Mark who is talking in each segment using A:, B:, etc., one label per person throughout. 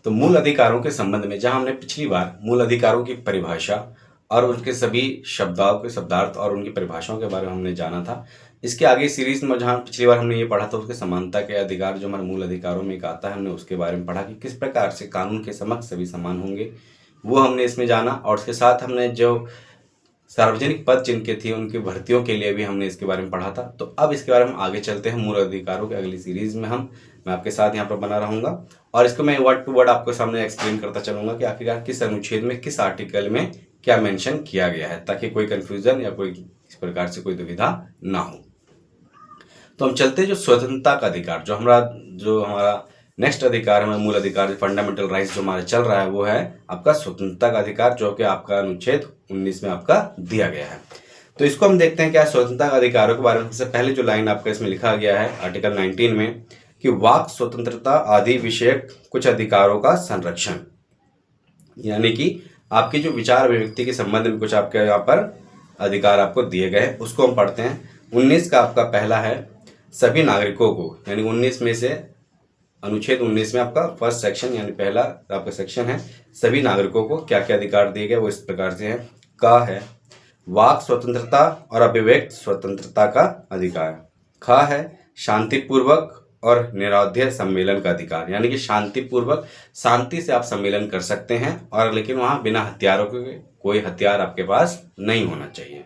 A: तो मूल अधिकारों के संबंध में जहां हमने पिछली बार मूल अधिकारों की परिभाषा और उनके सभी शब्दाओं के शब्दार्थ और उनकी परिभाषाओं के बारे में हमने जाना था, इसके आगे सीरीज में जहां पिछली बार हमने ये पढ़ा था उसके समानता के अधिकार जो हमारे मूल अधिकारों में एक आता है, हमने उसके बारे में पढ़ा कि किस प्रकार से कानून के समक्ष सभी समान होंगे, वो हमने इसमें जाना। और उसके साथ हमने जो सार्वजनिक पद जिनके थे उनकी भर्तियों के लिए भी हमने इसके बारे में पढ़ा था। तो अब इसके बारे में आगे चलते हैं मूल अधिकारों के अगली सीरीज में मैं आपके साथ यहाँ पर बना रहूँगा और इसको मैं वर्ड टू वर्ड आपके सामने एक्सप्लेन करता चलूँगा कि आखिरकार किस अनुच्छेद में किस आर्टिकल में क्या मेंशन किया गया है, ताकि कोई कंफ्यूजन या कोई इस प्रकार से कोई दुविधा ना हो। तो हम चलते हैं जो स्वतंत्रता का अधिकार, जो हमारा नेक्स्ट अधिकार है, मूल अधिकार फंडामेंटल राइट्स जो हमारा चल रहा है, वो है आपका स्वतंत्रता का अधिकार, जो कि आपका अनुच्छेद 19 में आपका दिया गया है। तो इसको हम देखते हैं क्या स्वतंत्रता का अधिकारों के बारे में। सबसे पहले जो लाइन आपका इसमें लिखा गया है आर्टिकल 19 में कि वाक स्वतंत्रता आदि विषयक कुछ अधिकारों का संरक्षण, यानी कि आपकी जो विचार अभिव्यक्ति के संबंध में कुछ आपके यहाँ पर अधिकार आपको दिए गए, उसको हम पढ़ते हैं। 19 का आपका पहला है सभी नागरिकों को, यानी 19 में से अनुच्छेद 19 में आपका फर्स्ट सेक्शन यानी पहला आपका सेक्शन है, सभी नागरिकों को क्या क्या अधिकार दिए गए वो इस प्रकार से है। का है वाक स्वतंत्रता और अभिव्यक्ति स्वतंत्रता का अधिकार। खा है शांतिपूर्वक और निराध्य सम्मेलन का अधिकार, यानी कि शांतिपूर्वक शांति से आप सम्मेलन कर सकते हैं और लेकिन वहां बिना हथियारों के, कोई हथियार आपके पास नहीं होना चाहिए।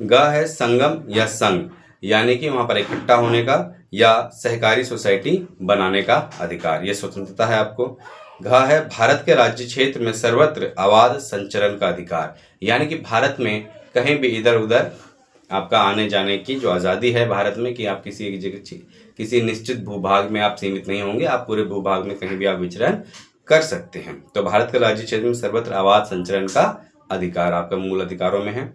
A: ग है संगम या संघ, यानी कि वहां पर इकट्ठा होने का या सहकारी सोसाइटी बनाने का अधिकार, ये स्वतंत्रता है आपको। घ है भारत के राज्य क्षेत्र में सर्वत्र आवाज संचरण का अधिकार, यानी कि भारत में कहीं भी इधर उधर आपका आने जाने की जो आज़ादी है भारत में, कि आप किसी एक जगह किसी निश्चित भूभाग में आप सीमित नहीं होंगे, आप पूरे भूभाग में कहीं भी आप विचरण कर सकते हैं। तो भारत के राज्य क्षेत्र में सर्वत्र आवाज संचरण का अधिकार आपका मूल अधिकारों में है।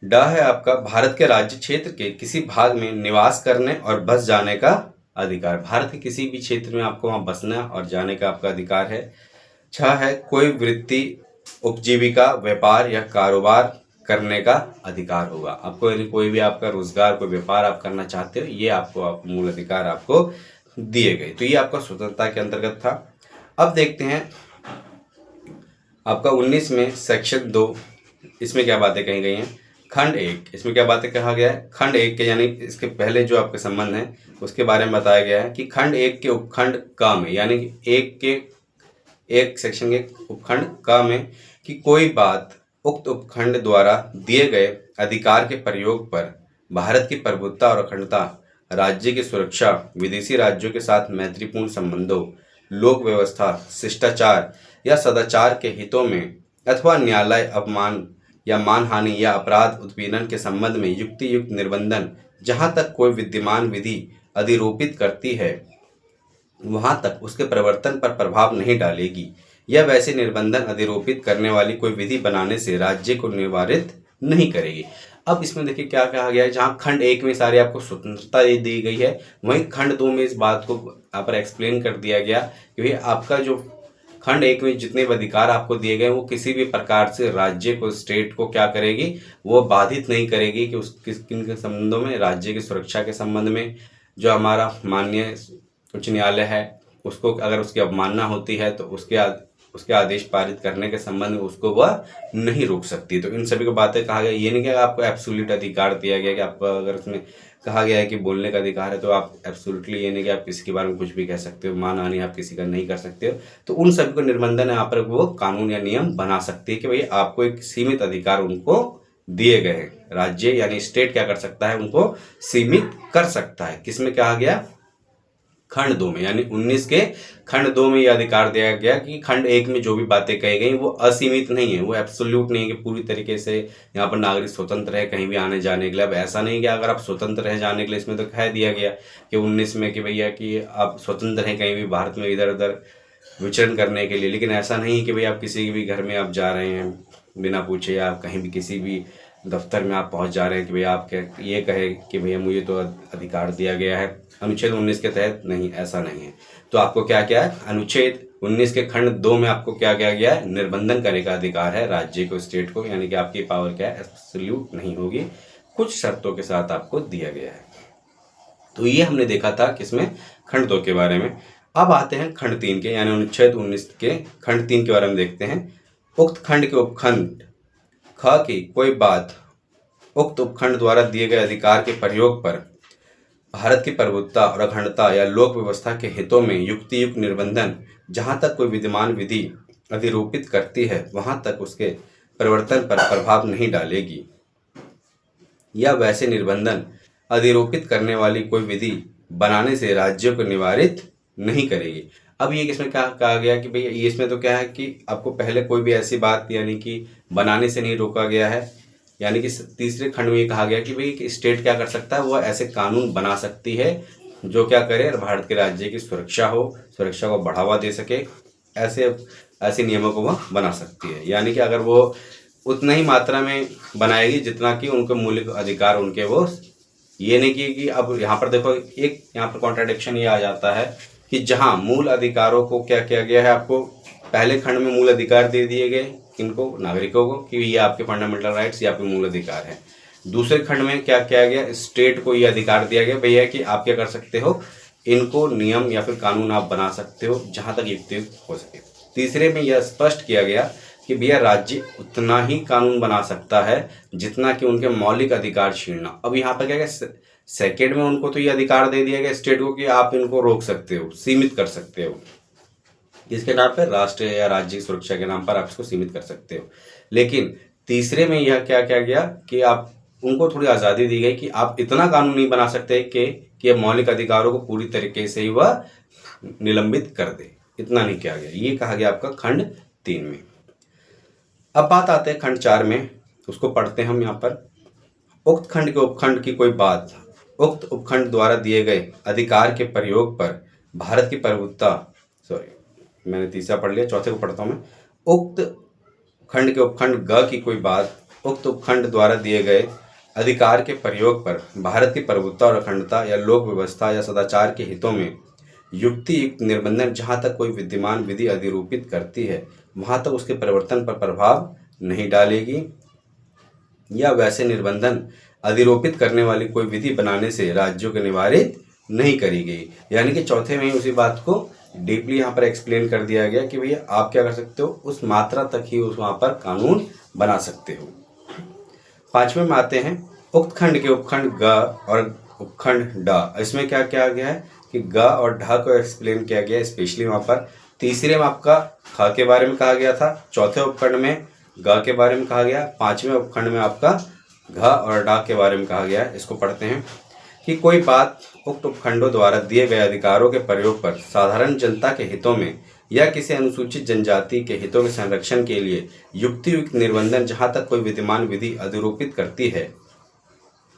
A: ड है आपका भारत के राज्य क्षेत्र के किसी भाग में निवास करने और बस जाने का अधिकार, भारत के किसी भी क्षेत्र में आपको वहां बसना और जाने का आपका अधिकार है। छ है कोई वृत्ति उपजीविका व्यापार या कारोबार करने का अधिकार होगा, आपको यदि कोई भी आपका रोजगार कोई व्यापार आप करना चाहते हो, ये आपको मूल अधिकार आपको दिए गए। तो ये आपका स्वतंत्रता के अंतर्गत था। अब देखते हैं आपका 19 में सेक्शन 2, इसमें क्या बातें कही गई हैं। खंड 1, इसमें क्या बातें कहा गया है। खंड 1 के यानी इसके पहले जो आपके संबंध है उसके बारे में बताया गया है कि खंड 1 के उपखंड क में, यानी कि एक सेक्शन के उपखंड क में कि कोई बात उक्त उपखंड द्वारा दिए गए अधिकार के प्रयोग पर भारत की प्रभुत्ता और अखंडता, राज्य की सुरक्षा, विदेशी राज्यों के साथ मैत्रीपूर्ण संबंधों, लोक व्यवस्था, शिष्टाचार या सदाचार के हितों में अथवा न्यायालय अपमान या मानहानि या अपराध उत्पीड़न के संबंध में युक्ति युक्त निर्बंधन जहां तक कोई विद्यमान विधि अधिरोपित करती है वहां तक उसके प्रवर्तन पर प्रभाव नहीं डालेगी, या वैसे निर्बंधन अधिरोपित करने वाली कोई विधि बनाने से राज्य को निवारित नहीं करेगी। अब इसमें देखिए क्या कहा गया है, जहां खंड 1 में सारी आपको स्वतंत्रता दी गई है, वहीं खंड 2 में इस बात को यहाँ पर एक्सप्लेन कर दिया गया कि भाई आपका जो खंड 1 में जितने भी अधिकार आपको दिए गए वो किसी भी प्रकार से राज्य को, स्टेट को क्या करेगी, वो बाधित नहीं करेगी कि उस किन के संबंधों में, राज्य की सुरक्षा के संबंध में, जो हमारा माननीय उच्च न्यायालय है उसको अगर उसकी अवमानना होती है तो उसके आदेश पारित करने के संबंध में उसको वह नहीं रोक सकती। तो इन सभी को बातें कहा गया, ये नहीं कि आपको एब्सोल्यूट अधिकार दिया गया कि आपको अगर उसमें कहा गया है कि बोलने का अधिकार है तो आप एब्सोल्युटली ये नहीं कि आप किसी के बारे में कुछ भी कह सकते हो, मानहानि आप किसी का नहीं कर सकते हो। तो उन सभी को निर्बंधन यहाँ पर वो कानून या नियम बना सकती है कि भाई आपको एक सीमित अधिकार उनको दिए गए हैं। राज्य यानी स्टेट क्या कर सकता है, उनको सीमित कर सकता है। किसमें कहा गया, खंड 2 में, यानी 19 के खंड 2 में यह अधिकार दिया गया कि खंड 1 में जो भी बातें कही गई वो असीमित नहीं है, वो एब्सोल्यूट नहीं है कि पूरी तरीके से यहाँ पर नागरिक स्वतंत्र है कहीं भी आने जाने के लिए। अब ऐसा नहीं कि अगर आप स्वतंत्र है जाने के लिए, इसमें तो कह दिया गया कि 19 में कि भैया कि आप स्वतंत्र हैं कहीं भी भारत में इधर उधर विचरण करने के लिए, लेकिन ऐसा नहीं है कि भाई आप किसी भी घर में आप जा रहे हैं बिना पूछे, या आप कहीं भी किसी भी दफ्तर में आप पहुंच जा रहे हैं कि भैया आप क्या ये कहे कि भैया मुझे तो अधिकार दिया गया है अनुच्छेद 19 के तहत, नहीं, ऐसा नहीं है। तो आपको क्या क्या है, अनुच्छेद 19 के खंड 2 में आपको क्या क्या गया है, निर्बंधन करने का अधिकार है राज्य को, स्टेट को, यानी कि आपकी पावर क्या है, एब्सोल्यूट नहीं होगी, कुछ शर्तों के साथ आपको दिया गया है। तो ये हमने देखा था किसमें, खंड 2 के बारे में। अब आते हैं खंड 3 के, यानी अनुच्छेद 19 के खंड 3 के बारे में देखते हैं। उक्त खंड के उपखंड ख की कोई बात उक्त उपखंड द्वारा दिए गए अधिकार के प्रयोग पर भारत की प्रभुत्ता और अखंडता या लोक व्यवस्था के हितों में युक्ति युक्त निर्बंधन जहां तक कोई विद्यमान विधि अधिरूपित करती है वहां तक उसके परिवर्तन पर प्रभाव नहीं डालेगी, या वैसे निर्बंधन अधिरूपित करने वाली कोई विधि बनाने से राज्यों को निवारित नहीं करेगी। अब ये इसमें क्या कहा गया कि भाई ये इसमें तो क्या है कि आपको पहले कोई भी ऐसी बात यानी कि बनाने से नहीं रोका गया है, यानी कि तीसरे खंड में ये कहा गया कि भाई स्टेट क्या कर सकता है, वह ऐसे कानून बना सकती है जो क्या करे, भारत के राज्य की सुरक्षा हो, सुरक्षा को बढ़ावा दे सके, ऐसे नियमों को वह बना सकती है। यानी कि अगर वो उतना ही मात्रा में बनाएगी जितना कि उनके मौलिक अधिकार उनके वो, ये नहीं कि अब यहाँ पर देखो एक यहाँ पर कॉन्ट्राडिक्शन ये आ जाता है कि जहाँ मूल अधिकारों को क्या किया गया है, आपको पहले खंड में मूल अधिकार दे दिए गए इनको नागरिकों को कि ये आपके फंडामेंटल राइट्स, ये आपके मूल अधिकार हैं। दूसरे खंड में क्या किया गया, स्टेट को ये अधिकार दिया गया भैया कि आप क्या कर सकते हो, इनको नियम या फिर कानून आप बना सकते हो जहाँ तक युक्त हो सके। तीसरे में यह स्पष्ट किया गया कि भैया राज्य उतना ही कानून बना सकता है जितना कि उनके मौलिक अधिकार छीनना। अब यहाँ पर क्या है, सेकेंड में उनको तो ये अधिकार दे दिया गया स्टेट को कि आप इनको रोक सकते हो, सीमित कर सकते हो, इसके नाम पर राष्ट्र या राज्य की सुरक्षा के नाम पर आप इसको सीमित कर सकते हो। लेकिन तीसरे में यह क्या किया गया कि आप उनको थोड़ी आज़ादी दी गई कि आप इतना कानून नहीं बना सकते कि मौलिक अधिकारों को पूरी तरीके से ही वह निलंबित कर दे, इतना नहीं किया गया। ये कहा गया आपका खंड 3 में। अब बात आते हैं खंड 4 में, उसको पढ़ते हैं हम यहाँ पर। उक्त खंड के उपखंड की कोई बात उक्त उपखंड द्वारा दिए गए अधिकार के प्रयोग पर भारत की प्रभुत्ता, मैंने तीसरा पढ़ लिया, चौथे को पढ़ता हूँ मैं। उक्त खंड के उपखंड ग की कोई बात उक्त उपखंड द्वारा दिए गए अधिकार के प्रयोग पर भारत की प्रभुत्ता और अखंडता या लोक व्यवस्था या सदाचार के हितों में युक्ति युक्त निर्बंधन जहाँ तक कोई विद्यमान विधि अधिरूपित करती है वहाँ तक उसके परिवर्तन पर प्रभाव नहीं डालेगी, या वैसे निर्बंधन अधिरोपित करने वाली कोई विधि बनाने से राज्यों को निवारित नहीं करी गई। यानी कि चौथे में उसी बात को डीपली यहाँ पर एक्सप्लेन कर दिया गया कि भैया आप क्या कर सकते हो, उस मात्रा तक ही उस वहाँ पर कानून बना सकते हो। 5वें में आते हैं उक्त खंड के उपखंड ग और उपखंड ड। इसमें क्या किया गया है कि ग और ढ को एक्सप्लेन किया गया, स्पेशली वहाँ पर तीसरे में आपका ख के बारे में कहा गया था, चौथे उपखंड में ग के बारे में कहा गया, 5वें उपखंड में आपका घ और ड के बारे में कहा गया। इसको पढ़ते हैं कि कोई बात उक्त उपखंडों द्वारा दिए गए अधिकारों के प्रयोग पर साधारण जनता के हितों में या किसी अनुसूचित जनजाति के हितों के संरक्षण के लिए युक्ति युक्त निर्बंधन जहाँ तक कोई विद्यमान विधि अधिरूपित करती है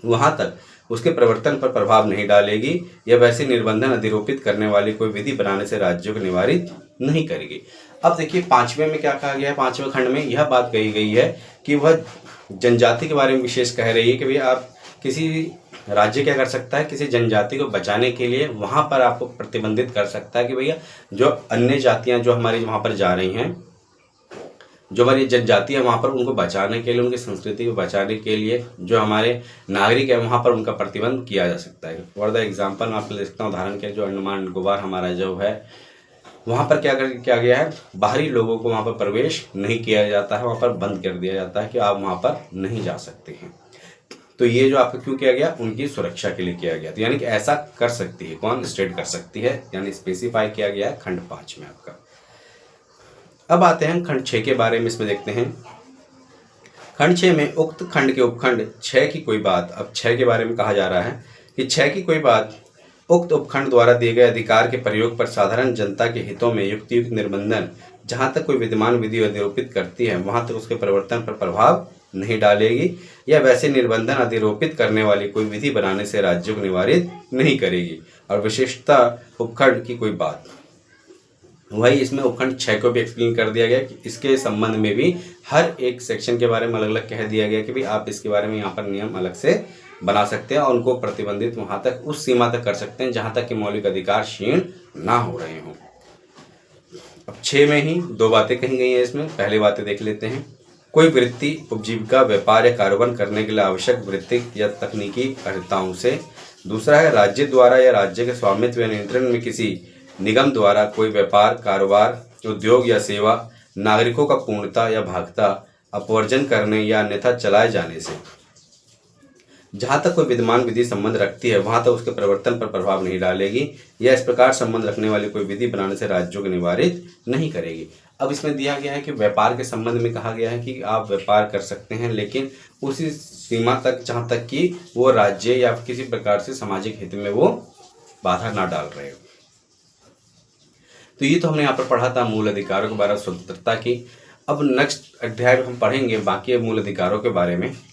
A: वहाँ तक उसके प्रवर्तन पर प्रभाव नहीं डालेगी, या वैसे निर्बंधन अधिरूपित करने वाली कोई विधि बनाने से राज्यों को निवारित नहीं करेगी। अब देखिए 5वें में क्या कहा गया है, 5वें खंड में यह बात कही गई है कि वह जनजाति के बारे में विशेष कह रही है कि भैया आप किसी राज्य क्या कर सकता है, किसी जनजाति को बचाने के लिए वहाँ पर आपको प्रतिबंधित कर सकता है कि भैया जो अन्य जातियाँ जो हमारी वहाँ पर जा रही हैं, जो हमारी जनजाति है वहाँ पर, उनको बचाने के लिए, उनकी संस्कृति को बचाने के लिए जो हमारे नागरिक है वहाँ पर उनका प्रतिबंध किया जा सकता है। फॉर द एग्जाम्पल मैं आपको ले सकता हूँ उदाहरण के, जो अंडमान निकोबार हमारा जो है वहाँ पर क्या गया है, बाहरी लोगों को वहाँ पर प्रवेश नहीं किया जाता है, वहाँ पर बंद कर दिया जाता है कि आप वहाँ पर नहीं जा सकते हैं। तो ये जो आपका क्यों किया गया, उनकी सुरक्षा के लिए किया गया। तो यानी कि ऐसा कर सकती है, कौन, स्टेट कर सकती है, यानी स्पेसिफाई किया गया है खंड 5 में आपका। अब आते हैं खंड 6 के बारे में, इसमें देखते हैं। खंड 6 में उक्त खंड के उपखंड 6 की कोई बात, अब 6 के बारे में कहा जा रहा है कि 6 की कोई बात उक्त उपखंड द्वारा दिए गए अधिकार के प्रयोग पर साधारण जनता के हितों में युक्तियुक्त निर्बंधन जहाँ तक कोई विद्यमान विधि अधिरोपित करती है वहाँ तक उसके परिवर्तन पर प्रभाव नहीं डालेगी, या वैसे निर्बंधन अधिरोपित करने वाली कोई विधि बनाने से राज्यों को निवारित नहीं करेगी। और विशेषता उपखंड की कोई बात, वही इसमें उपखंड 6 को भी एक्सप्लेन कर दिया गया कि इसके संबंध में भी हर एक सेक्शन के बारे में अलग अलग कह दिया गया कि भाई आप इसके बारे में यहाँ पर नियम अलग से बना सकते हैं और उनको प्रतिबंधित वहाँ तक, उस सीमा तक कर सकते हैं जहाँ तक कि मौलिक अधिकार क्षीण ना हो रहे हों। अब 6 में ही 2 बातें कही गई हैं इसमें, पहली बातें देख लेते हैं। कोई वृत्ति, उपजीविका, व्यापार या कारोबार करने के लिए आवश्यक वृत्तिक या तकनीकी अर्हताओं से। दूसरा है राज्य द्वारा या राज्य के स्वामित्व या नियंत्रण में किसी निगम द्वारा कोई व्यापार, कारोबार, उद्योग या सेवा नागरिकों का पूर्णता या भागता अपवर्जन करने या अन्यथा चलाए जाने से। जहाँ तक कोई विद्यमान विधि संबंध रखती है वहाँ तक उसके प्रवर्तन पर प्रभाव नहीं डालेगी या इस प्रकार संबंध रखने वाली कोई विधि बनाने से राज्यों को निवारित नहीं करेगी। अब इसमें दिया गया है कि व्यापार के संबंध में कहा गया है कि आप व्यापार कर सकते हैं, लेकिन उसी सीमा तक जहाँ तक कि वो राज्य या किसी प्रकार से सामाजिक हित में वो बाधा ना डाल रहे हो। तो ये तो हमने यहाँ पर पढ़ा था मूल अधिकारों के बारे में, स्वतंत्रता की। अब नेक्स्ट अध्याय में हम पढ़ेंगे बाकी मूल अधिकारों के बारे में।